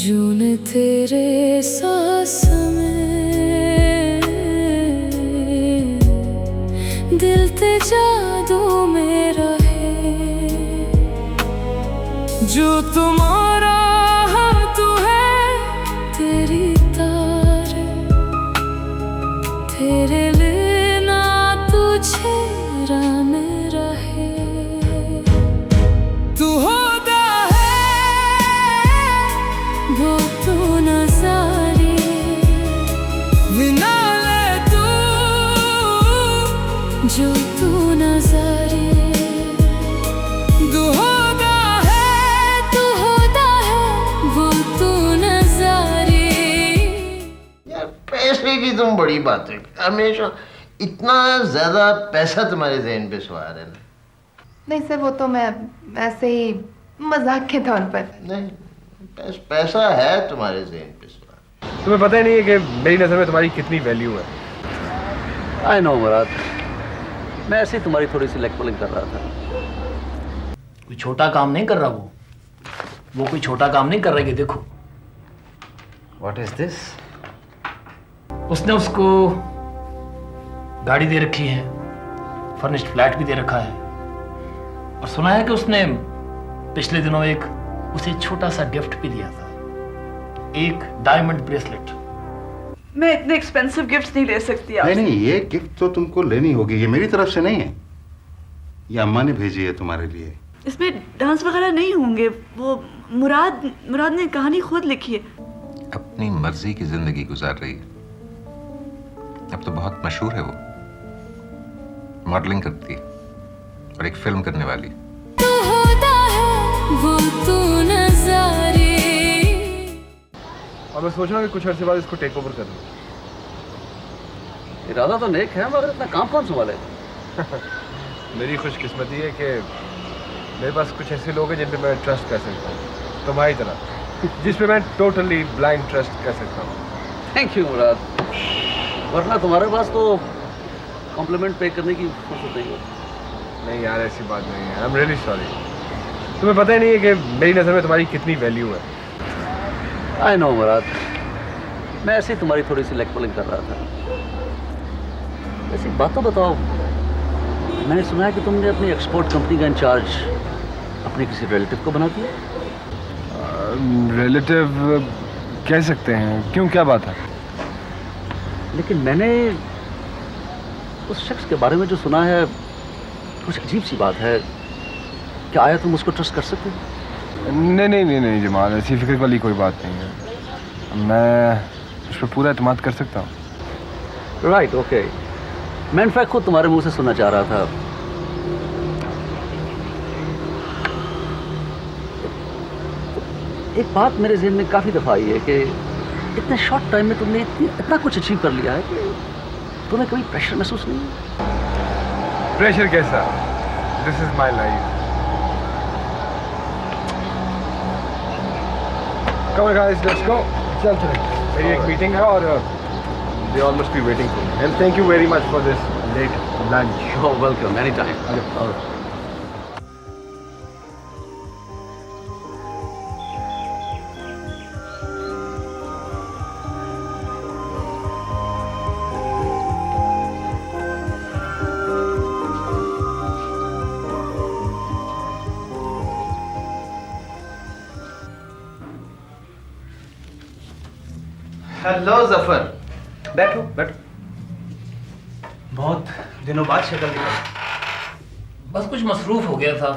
जून तेरे सांस में दिल ते जादू में रहे जो तुम्हारा तू है तेरी तार तेरे लेना तुझे राम रहे तू होता वो तू नजारे बिना ले तू जो तू नजारे तू होता है वो तू नजारे। यार पैसे की तुम बड़ी बात है, हमेशा इतना ज्यादा पैसा तुम्हारे ज़हन पे सवार है ना? नहीं सर, वो तो मैं ऐसे ही मजाक के तौर पर। नहीं, पैसा है तुम्हारे ज़हन पे सवार। तुम्हें पता ही नहीं है कि मेरी नज़र में तुम्हारी कितनी वैल्यू है। आई नो मुराद, मैं ऐसे ही तुम्हारी थोड़ी सी लेग पुलिंग कर रहा था। कोई छोटा काम नहीं कर रहा वो कोई छोटा काम नहीं कर रहा कि देखो व्हाट इज दिस? उसने उसको गाड़ी दे रखी है, फर्निश्ड फ्लैट भी दे रखा है, और सुना है कि उसने पिछले दिनों एक उसे छोटा सा गिफ्ट भी दिया था, एक डायमंड ब्रेसलेट। मैं इतने एक्सपेंसिव गिफ्ट्स नहीं ले सकती आपसे। नहीं, ये गिफ्ट तो तुमको लेनी होगी, ये मेरी तरफ से नहीं है, ये अम्मा ने भेजी है तुम्हारे लिए। इसमें डांस वगैरह नहीं होंगे, वो मुराद ने कहानी खुद लिखी है। अपनी मर्जी की जिंदगी गुजार रही है, अब तो बहुत मशहूर है वो, मॉडलिंग करती है और एक फिल्म करने वाली। तू होता है वो तू नजारे। और मैं सोच रहा हूँ कि कुछ अर्से बाद इसको टेक ओवर कर लूँ। इरादा तो नेक है, मगर इतना काम कौन संभाले? मेरी खुशकिस्मती है कि मेरे पास कुछ ऐसे लोग हैं जिन पे मैं ट्रस्ट कर सकता हूँ, तुम्हारी तरह, जिस पे मैं टोटली ब्लाइंड ट्रस्ट कर सकता हूँ। थैंक यू मुराद, वरना तुम्हारे पास तो कॉम्प्लीमेंट पे करने की फुर्सत नहीं है। नहीं यार, ऐसी बात नहीं है, आई एम रियली सॉरी। तुम्हें पता ही नहीं है कि मेरी नज़र में तुम्हारी कितनी वैल्यू है। आई नो मुराद, मैं ऐसे ही तुम्हारी थोड़ी सी लेग पुलिंग कर रहा था। ऐसी बात तो बताओ, मैंने सुना है कि तुमने अपनी एक्सपोर्ट कंपनी का इंचार्ज अपने किसी रिलेटिव को बना दिया। रिलेटिव कह सकते हैं, क्यों, क्या बात है? लेकिन मैंने उस शख्स के बारे में जो सुना है, कुछ अजीब सी बात है। क्या आया तुम उसको ट्रस्ट कर सकते हो? नहीं जमाल, ऐसी फिक्र वाली कोई बात नहीं है, मैं उस पर पूरा एतमाद कर सकता हूँ। Right, okay. मैं इनफैक्ट खुद तुम्हारे मुंह से सुनना चाह रहा था। एक बात मेरे ज़हन में काफ़ी दफ़ा आई है कि इतने शॉर्ट टाइम में तुमने इतना कुछ अचीव कर लिया है कि तुम्हें कभी प्रेशर महसूस नहीं है? प्रेशर कैसा? This is my life. Come on guys, let's go. चल चलें। मेरी एक मीटिंग है और they all must be waiting for me. And thank you very much for this late lunch. You're welcome, anytime. Hello Zafar, बैठो बैठो। बहुत दिनों बाद शक्ल दिखा। बस कुछ मसरूफ हो गया था।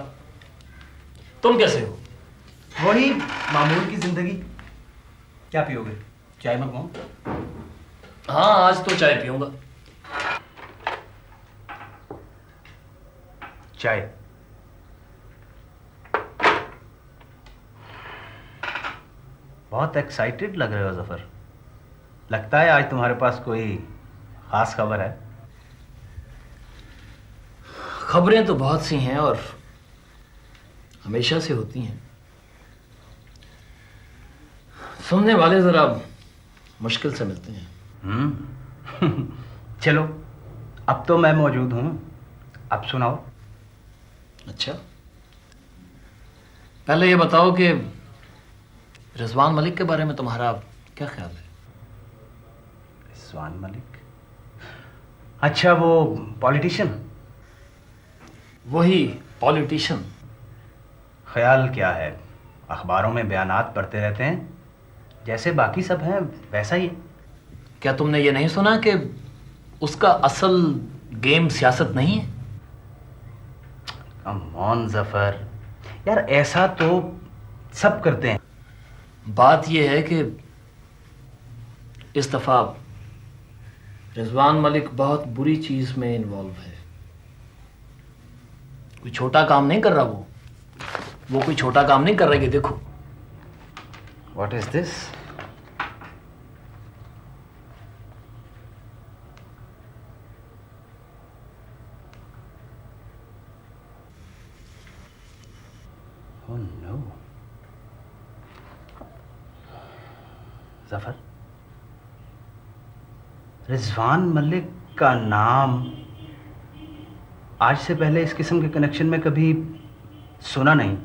तुम कैसे हो? वही मामूल की जिंदगी। क्या पियोगे, चाय मंगवाऊं? हाँ, आज तो चाय पीऊंगा। चाय? बहुत एक्साइटेड लग रहे हो जफर, लगता है आज तुम्हारे पास कोई खास खबर है। खबरें तो बहुत सी हैं और हमेशा से होती हैं। सुनने वाले जरा मुश्किल से मिलते हैं। चलो, अब तो मैं मौजूद हूं, अब सुनाओ। अच्छा, पहले ये बताओ कि रिजवान मलिक के बारे में तुम्हारा क्या ख्याल है? रिजवान मलिक? अच्छा, वो पॉलिटिशियन? वही पॉलिटिशियन। ख्याल क्या है, अखबारों में बयानात पढ़ते रहते हैं, जैसे बाकी सब हैं वैसा ही है। क्या तुमने ये नहीं सुना कि उसका असल गेम सियासत नहीं है? कम ऑन जफर, यार ऐसा तो सब करते हैं। बात यह है कि इस दफा रिजवान मलिक बहुत बुरी चीज में इन्वॉल्व है। कोई छोटा काम नहीं कर रहा वो कोई छोटा काम नहीं कर रहा है। देखो, what is this? Oh no. Zafar, Rizwan Malik का नाम आज से पहले इस किस्म के कनेक्शन में कभी सुना नहीं।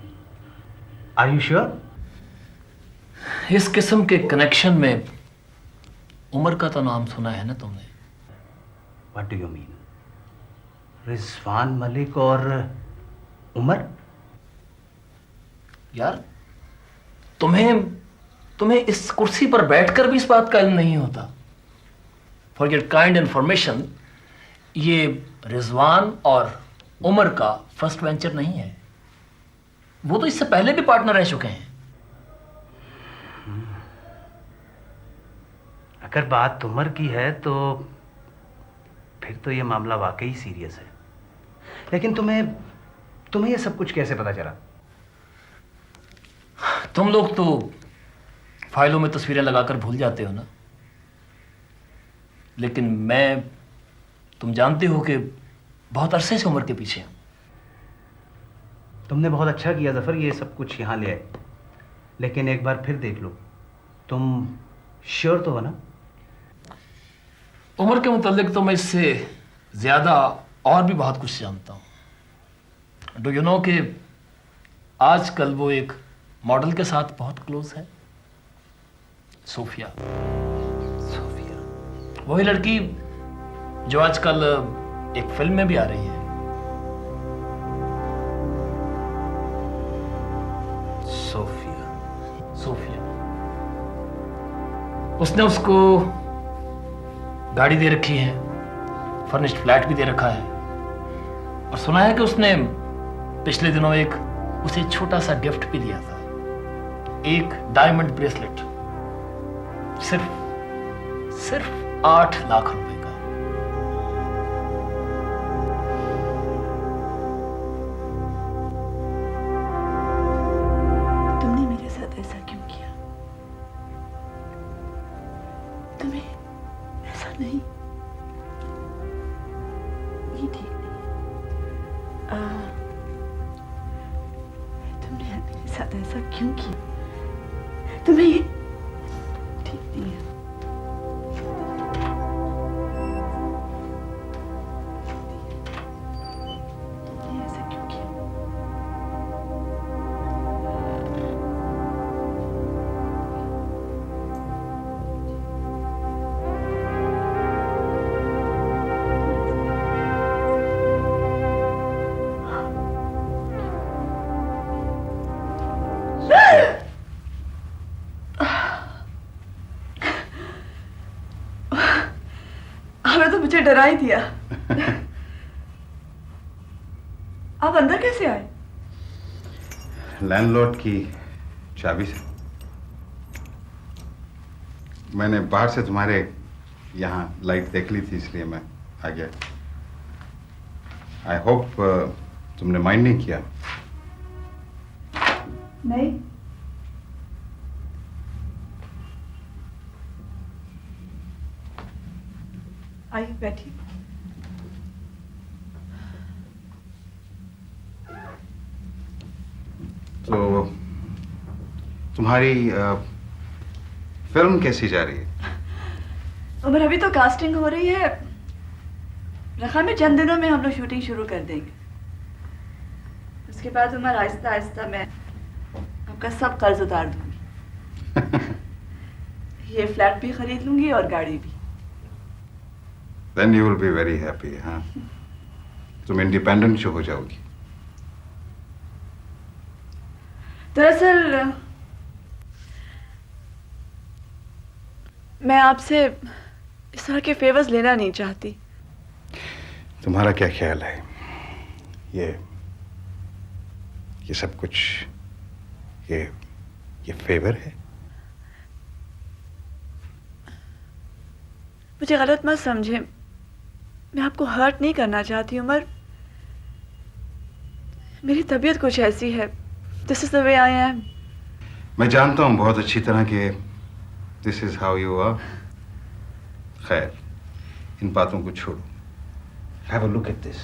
Are you sure? इस किस्म के कनेक्शन में उमर का तो नाम सुना है ना तुमने? What do you mean? Rizwan Malik और उमर? यार, तुम्हें इस कुर्सी पर बैठकर भी इस बात का इल्म नहीं होता। फॉर योर काइंड इंफॉर्मेशन, ये रिजवान और उमर का फर्स्ट वेंचर नहीं है। वो तो इससे पहले भी पार्टनर रह चुके हैं। अगर बात उमर की है तो फिर तो ये मामला वाकई सीरियस है। लेकिन तुम्हें ये सब कुछ कैसे पता चला? तुम लोग तो फाइलों में तस्वीरें लगाकर भूल जाते हो ना, लेकिन तुम जानते हो कि बहुत अरसे से उमर के पीछे हूं। तुमने बहुत अच्छा किया जफर, ये सब कुछ यहाँ ले आए। लेकिन एक बार फिर देख लो, तुम श्योर तो हो ना? उमर के मुतालिक तो मैं इससे ज्यादा और भी बहुत कुछ जानता हूं। डू यू नो कि आजकल वो एक मॉडल के साथ बहुत क्लोज है, सोफिया। वही लड़की जो आजकल एक फिल्म में भी आ रही है। सोफिया। उसने उसको गाड़ी दे रखी है, फर्निश्ड फ्लैट भी दे रखा है, और सुना है कि उसने पिछले दिनों उसे छोटा सा गिफ्ट भी दिया था, एक डायमंड ब्रेसलेट, सिर्फ 8 लाख रुपए का। तुमने मेरे साथ ऐसा क्यों किया? तुम्हें ऐसा नहीं, ये ठीक नहीं। तुमने मेरे साथ ऐसा क्यों किया? तुम्हें ये ठीक नहीं है। तुमने ऐसा क्यों किया? आपने तो मुझे डरा ही दिया। आप अंदर कैसे आए? लैंडलॉर्ड की चाबी से। मैंने बाहर से तुम्हारे यहाँ लाइट देख ली थी, इसलिए मैं आ गया। आई होप तुमने माइंड नहीं किया। नहीं। आइए बैठिए। तो तुम्हारी फिल्म कैसी जा रही है? उमर, अभी तो कास्टिंग हो रही है। रखा में चंद दिनों में हम लोग शूटिंग शुरू कर देंगे। उसके बाद उमर, आहिस्ता आहिस्ता मैं आपका सब कर्ज उतार दूंगी। ये फ्लैट भी खरीद लूंगी और गाड़ी भी। Then you will be very happy, हाँ? तुम इंडिपेंडेंट जो हो जाओगी। दरअसल मैं आपसे इस तरह के फेवर्स लेना नहीं चाहती। तुम्हारा क्या ख्याल है? ये सब कुछ ये फेवर है? मुझे गलत मत समझे, मैं आपको हर्ट नहीं करना चाहती हूँ, मगर मेरी तबीयत कुछ ऐसी है। This is the way I am. मैं जानता हूँ बहुत अच्छी तरह के this is how you are. खैर, इन बातों को छोड़ो। Have a look at this.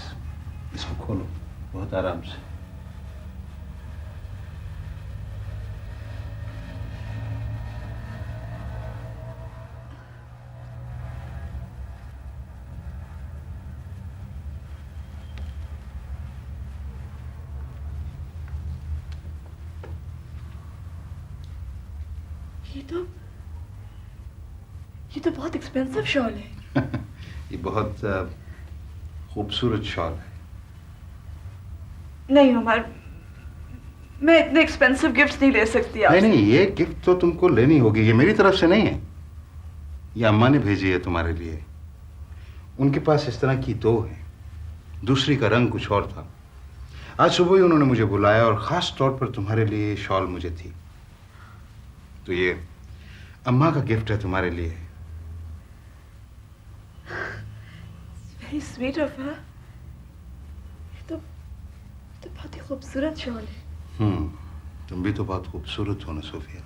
इसको खोलो बहुत आराम से। ये तो बहुत एक्सपेंसिव शॉल है। ये बहुत खूबसूरत शॉल है। नहीं उमर, मैं इतने एक्सपेंसिव गिफ्ट्स नहीं ले सकती आपसे। नहीं, ये गिफ्ट तो तुमको लेनी होगी। ये मेरी तरफ से नहीं है, ये अम्मा ने भेजी है तुम्हारे लिए। उनके पास इस तरह की दो है, दूसरी का रंग कुछ और था। आज सुबह ही उन्होंने मुझे बुलाया और खास तौर पर तुम्हारे लिए शॉल मुझे थी। तो ये अम्मा का गिफ्ट है तुम्हारे लिए। Very sweet of her. ये तो बहुत ही खूबसूरत शॉल है। तुम भी तो बहुत खूबसूरत हो ना सोफिया।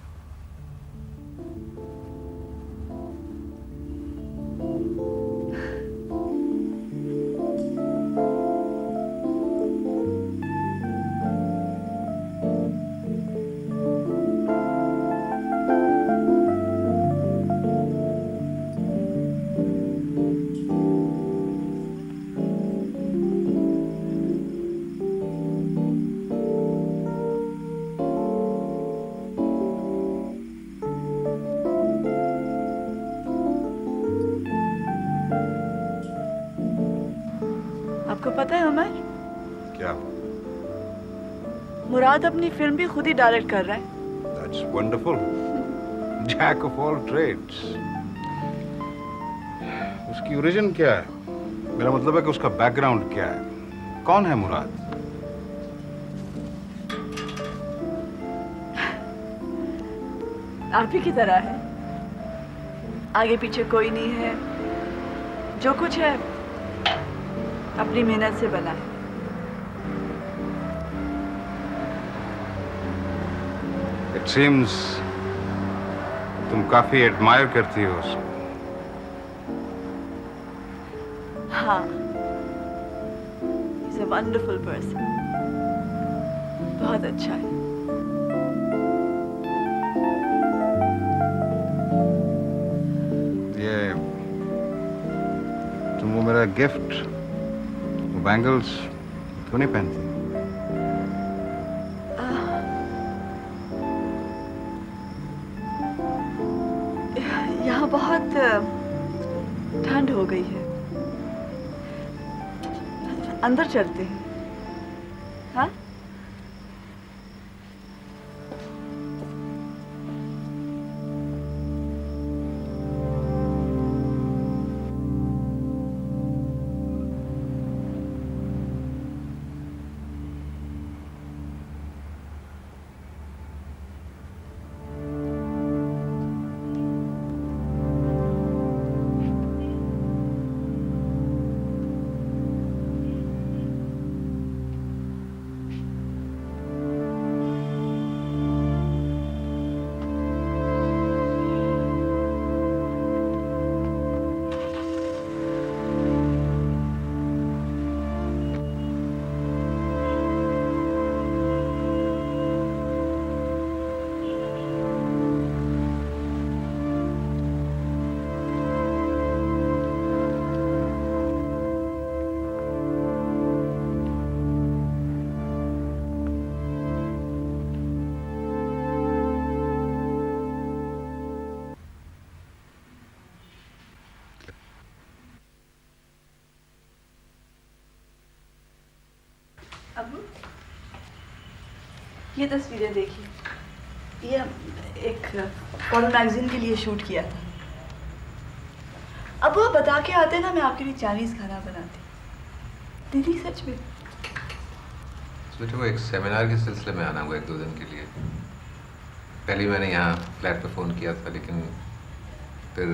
आपको पता है उमर, क्या? मुराद अपनी फिल्म भी खुद ही डायरेक्ट कर रहा है। That's wonderful. Jack of all trades. उसकी ओरिजिन क्या है? मेरा मतलब है कि उसका बैकग्राउंड क्या है? कौन है मुराद? आप ही की तरह है, आगे पीछे कोई नहीं है, जो कुछ है अपनी मेहनत से बना है। It seems तुम काफी एडमायर करती हो उसको। हाँ, he's a wonderful person, बहुत अच्छा है। ये तुम वो मेरा गिफ्ट, वो बैंगल्स क्यों नहीं पहनती? यहाँ बहुत ठंड हो गई है, अंदर चलते हैं। हाँ? अबू, ये तस्वीरें देखिए। ये एक पॉल मैगजीन के लिए शूट किया था। अब वो बता के आते ना, मैं आपके लिए चाइनीज खाना बनाती। दीदी सच में। बेटे वो एक सेमिनार के सिलसिले में आना हुआ 1-2 दिन के लिए। पहले मैंने यहाँ फ्लैट पे फ़ोन किया था, लेकिन फिर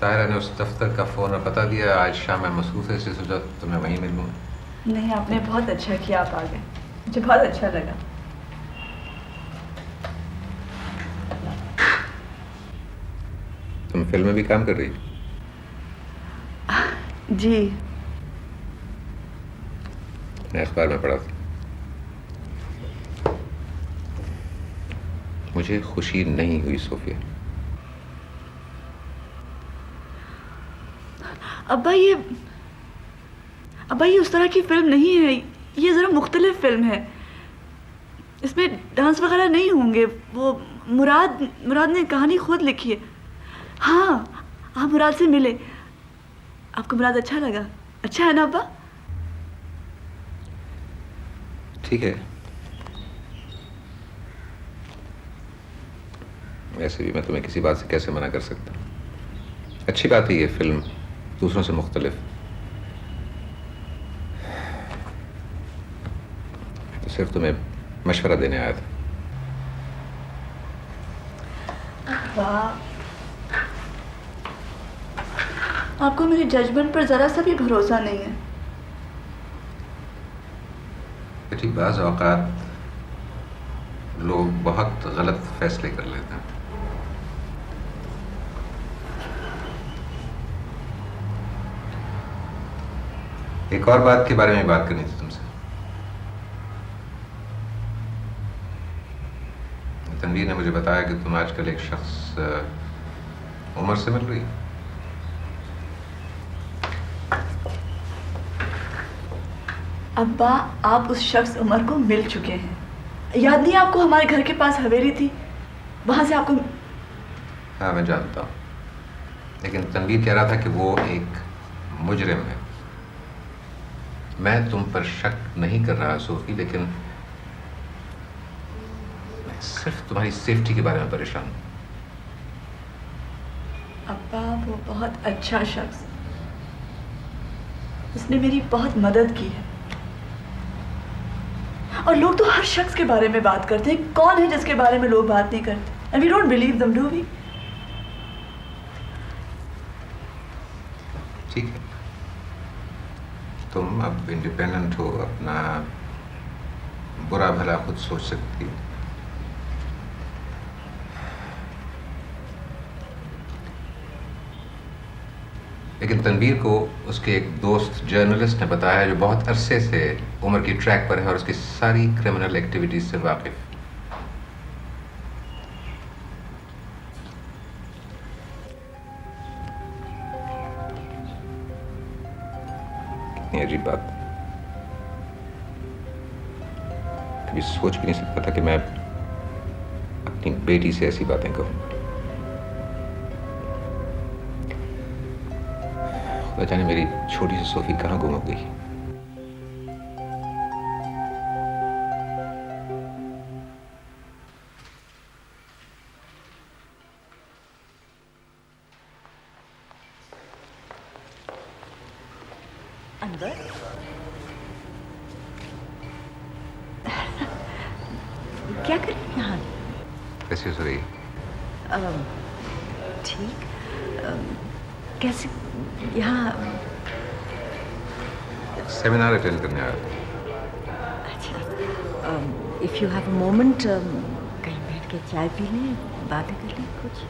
ताहिरा ने उस दफ्तर का फ़ोन और बता दिया आज शाम मैं मसरूफ़ है, इसलिए सोचा तो मैं वहीं मिल लूँ। नहीं, आपने बहुत अच्छा किया, आप आ गए, मुझे बहुत अच्छा लगा। तुम फिल्म में भी काम कर रही? जी। मैंने अखबार में पढ़ा था। मुझे खुशी नहीं हुई सोफिया। अब्बा ये उस तरह की फिल्म नहीं है, ये ज़रा मुख्तलिफ फिल्म है। इसमें डांस वगैरह नहीं होंगे। वो मुराद ने कहानी खुद लिखी है। हाँ, आप मुराद से मिले, आपको मुराद अच्छा लगा? अच्छा है ना अब्बा? ठीक है, वैसे भी मैं तुम्हें किसी बात से कैसे मना कर सकता। अच्छी बात है ये फिल्म दूसरों से मुख्तलिफ। तो सिर्फ तुम्हें मशवरा देने आया था। वाह, आपको मेरे जजमेंट पर ज़रा सा भी भरोसा नहीं है। बेटी बाज़ औक़ात लोग बहुत गलत फैसले कर लेते हैं। एक और बात के बारे में बात करनी थी तुमसे। तनवीर ने मुझे बताया कि तुम आजकल एक शख्स उमर से मिल रही। अब्बा, आप उस शख्स उमर को मिल चुके हैं। याद नहीं आपको, हमारे घर के पास हवेली थी, वहां से आपको। हाँ मैं जानता हूँ, लेकिन तनवीर कह रहा था कि वो एक मुजरिम है। मैं तुम पर शक नहीं कर रहा सोफी, लेकिन मैं सिर्फ तुम्हारी सेफ्टी के बारे में परेशान हूँ। अब्बा, वो बहुत अच्छा शख्स, उसने मेरी बहुत मदद की है। और लोग तो हर शख्स के बारे में बात करते हैं। कौन है जिसके बारे में लोग बात नहीं करते? And we don't believe them, do we? ठीक है, तुम अब इंडिपेंडेंट हो, अपना बुरा भला खुद सोच सकती हो। लेकिन तनवीर को उसके एक दोस्त जर्नलिस्ट ने बताया जो बहुत अरसे से उमर की ट्रैक पर है और उसकी सारी क्रिमिनल एक्टिविटीज से वाकिफ। कितनी अजीब बात। कभी सोच भी नहीं सकता था कि मैं अपनी बेटी से ऐसी बातें कहूँ। खुदा जाने मेरी छोटी सी सोफी कहाँ गुम हो गई। अंदर क्या कर रही हैं यहाँ? कैसी हो रही? ठीक। कैसे यहाँ? सेमिनार अटेंड करने आया था। अच्छा, if you have a moment कहीं बैठ के चाय पी लें, बातें कर लें कुछ।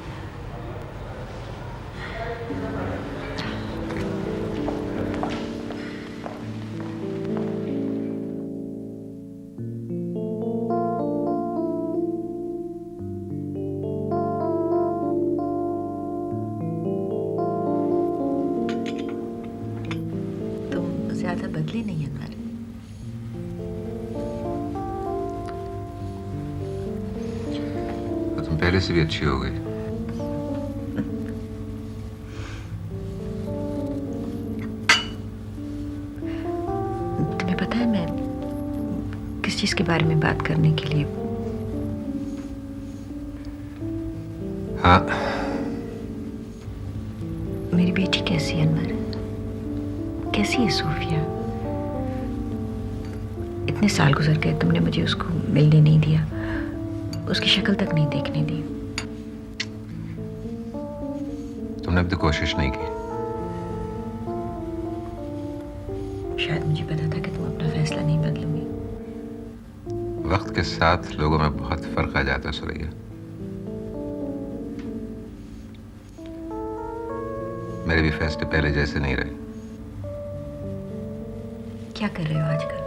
ज़्यादा बदली नहीं है अनवर। तो तुम पहले से भी अच्छी हो गई। तुम्हें पता है मैं किस चीज के बारे में बात करने के लिए? हाँ, मेरी बेटी कैसी है अनवर? कैसी है सोफिया? इतने साल गुजर गए, तुमने मुझे उसको मिलने नहीं दिया, उसकी शक्ल तक नहीं देखने दी। तुमने अब तक कोशिश नहीं की। शायद मुझे पता था कि तुम अपना फैसला नहीं बदलोगी। वक्त के साथ लोगों में बहुत फर्क आ जाता है सुरैया। मेरे भी फैसले पहले जैसे नहीं रहे। क्या कर रहे हो आजकल?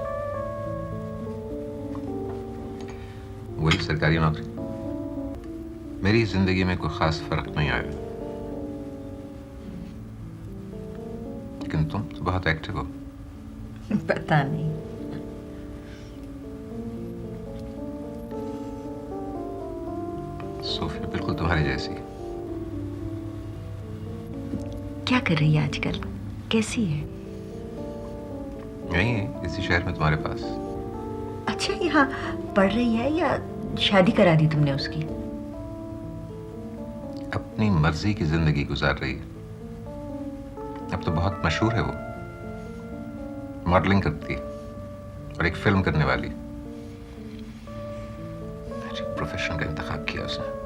वही सरकारी नौकरी। मेरी जिंदगी में कोई खास फर्क नहीं आया, लेकिन तुम तो बहुत एक्टिव हो। पता नहीं। सोफिया बिल्कुल तुम्हारी जैसी है। क्या कर रही है आजकल? कैसी है? यही है, इसी शहर में तुम्हारे पास। अच्छा, यहाँ पढ़ रही है या शादी करा दी तुमने उसकी? अपनी मर्जी की जिंदगी गुजार रही है। अब तो बहुत मशहूर है वो, मॉडलिंग करती है और एक फिल्म करने वाली। प्रोफेशन का इंतखाब किया उसने।